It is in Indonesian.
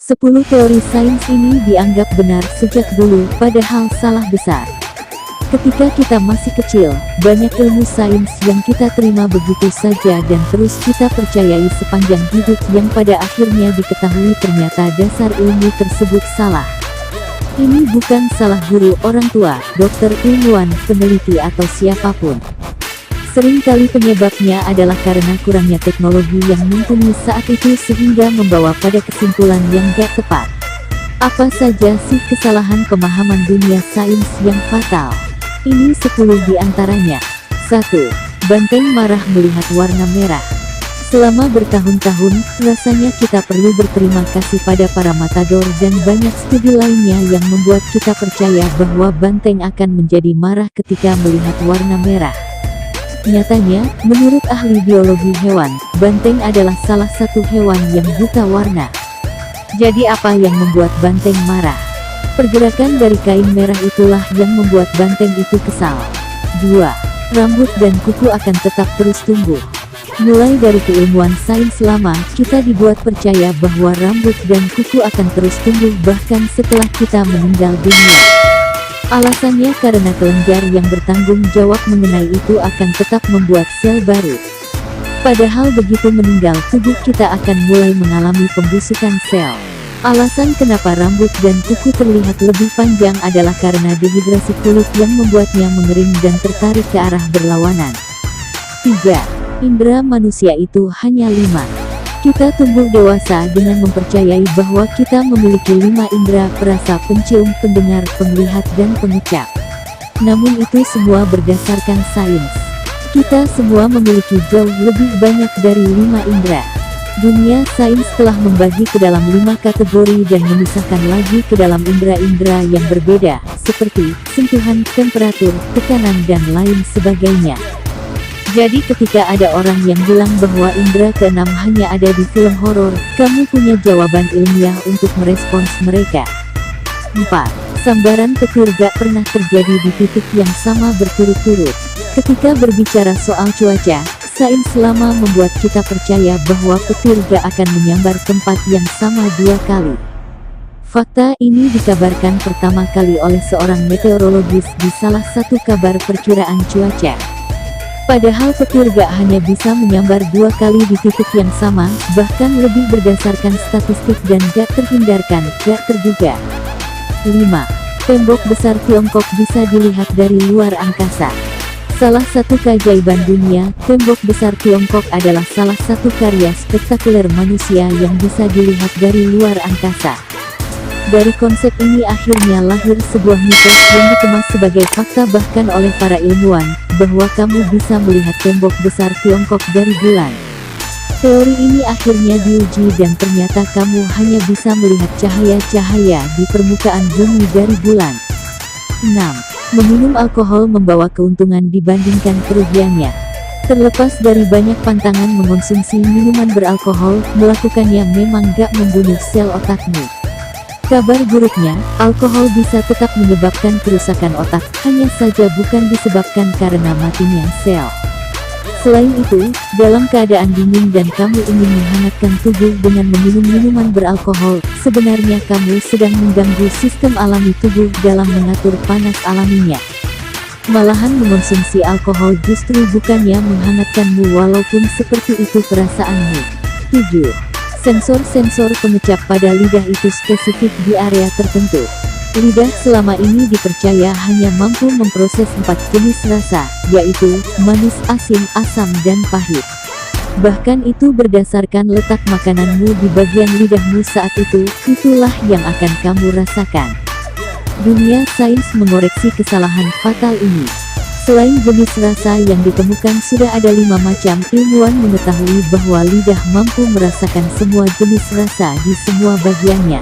10 teori sains ini dianggap benar sejak dulu, padahal salah besar. Ketika kita masih kecil, banyak ilmu sains yang kita terima begitu saja dan terus kita percayai sepanjang hidup yang pada akhirnya diketahui ternyata dasar ilmu tersebut salah. Ini bukan salah guru, orang tua, dokter, ilmuwan, peneliti atau siapapun. Seringkali penyebabnya adalah karena kurangnya teknologi yang mumpuni saat itu sehingga membawa pada kesimpulan yang gak tepat. Apa saja sih kesalahan pemahaman dunia sains yang fatal? Ini 10 di antaranya. 1. Banteng marah melihat warna merah. Selama bertahun-tahun, rasanya kita perlu berterima kasih pada para matador dan banyak studi lainnya yang membuat kita percaya bahwa banteng akan menjadi marah ketika melihat warna merah. Nyatanya, menurut ahli biologi hewan, banteng adalah salah satu hewan yang buta warna. Jadi apa yang membuat banteng marah? Pergerakan dari kain merah itulah yang membuat banteng itu kesal. 2. Rambut dan kuku akan tetap terus tumbuh. Mulai dari keilmuan sains lama, kita dibuat percaya bahwa rambut dan kuku akan terus tumbuh bahkan setelah kita meninggal dunia. Alasannya karena kelenjar yang bertanggung jawab mengenai itu akan tetap membuat sel baru. Padahal begitu meninggal, tubuh kita akan mulai mengalami pembusukan sel. Alasan kenapa rambut dan kuku terlihat lebih panjang adalah karena dehidrasi kulit yang membuatnya mengering dan tertarik ke arah berlawanan. 3. Indera manusia itu hanya 5. Kita tumbuh dewasa dengan mempercayai bahwa kita memiliki 5 indera: perasa, pencium, pendengar, penglihat, dan pengecap. Namun itu semua berdasarkan sains. Kita semua memiliki jauh lebih banyak dari 5 indera. Dunia sains telah membagi ke dalam 5 kategori dan memisahkan lagi ke dalam indera-indera yang berbeda, seperti sentuhan, temperatur, tekanan, dan lain sebagainya. Jadi ketika ada orang yang bilang bahwa indera keenam hanya ada di film horor, kamu punya jawaban ilmiah untuk merespons mereka. 4. Sambaran petir gak pernah terjadi di titik yang sama berturut-turut. Ketika berbicara soal cuaca, sains lama membuat kita percaya bahwa petir gak akan menyambar tempat yang sama 2 kali. Fakta ini dikabarkan pertama kali oleh seorang meteorologis di salah satu kabar perkiraan cuaca. Padahal petir gak hanya bisa menyambar 2 kali di titik yang sama, bahkan lebih berdasarkan statistik dan gak terhindarkan, gak terduga. 5. Tembok besar Tiongkok bisa dilihat dari luar angkasa. Salah satu keajaiban dunia, tembok besar Tiongkok adalah salah satu karya spektakuler manusia yang bisa dilihat dari luar angkasa. Dari konsep ini akhirnya lahir sebuah mitos yang dikemas sebagai fakta bahkan oleh para ilmuwan, bahwa kamu bisa melihat tembok besar Tiongkok dari bulan. Teori ini akhirnya diuji dan ternyata kamu hanya bisa melihat cahaya-cahaya di permukaan bumi dari bulan. 6. Meminum alkohol membawa keuntungan dibandingkan kerugiannya. Terlepas dari banyak pantangan mengonsumsi minuman beralkohol, melakukannya memang gak membunuh sel otakmu. Kabar buruknya, alkohol bisa tetap menyebabkan kerusakan otak, hanya saja bukan disebabkan karena matinya sel. Selain itu, dalam keadaan dingin dan kamu ingin menghangatkan tubuh dengan meminum minuman beralkohol, sebenarnya kamu sedang mengganggu sistem alami tubuh dalam mengatur panas alaminya. Malahan mengonsumsi alkohol justru bukannya menghangatkanmu walaupun seperti itu perasaanmu. 7. Sensor-sensor pengecap pada lidah itu spesifik di area tertentu. Lidah selama ini dipercaya hanya mampu memproses 4 jenis rasa, yaitu manis, asin, asam, dan pahit. Bahkan itu berdasarkan letak makananmu di bagian lidahmu saat itu, itulah yang akan kamu rasakan. Dunia sains mengoreksi kesalahan fatal ini. Selain jenis rasa yang ditemukan sudah ada 5 macam, ilmuwan mengetahui bahwa lidah mampu merasakan semua jenis rasa di semua bagiannya.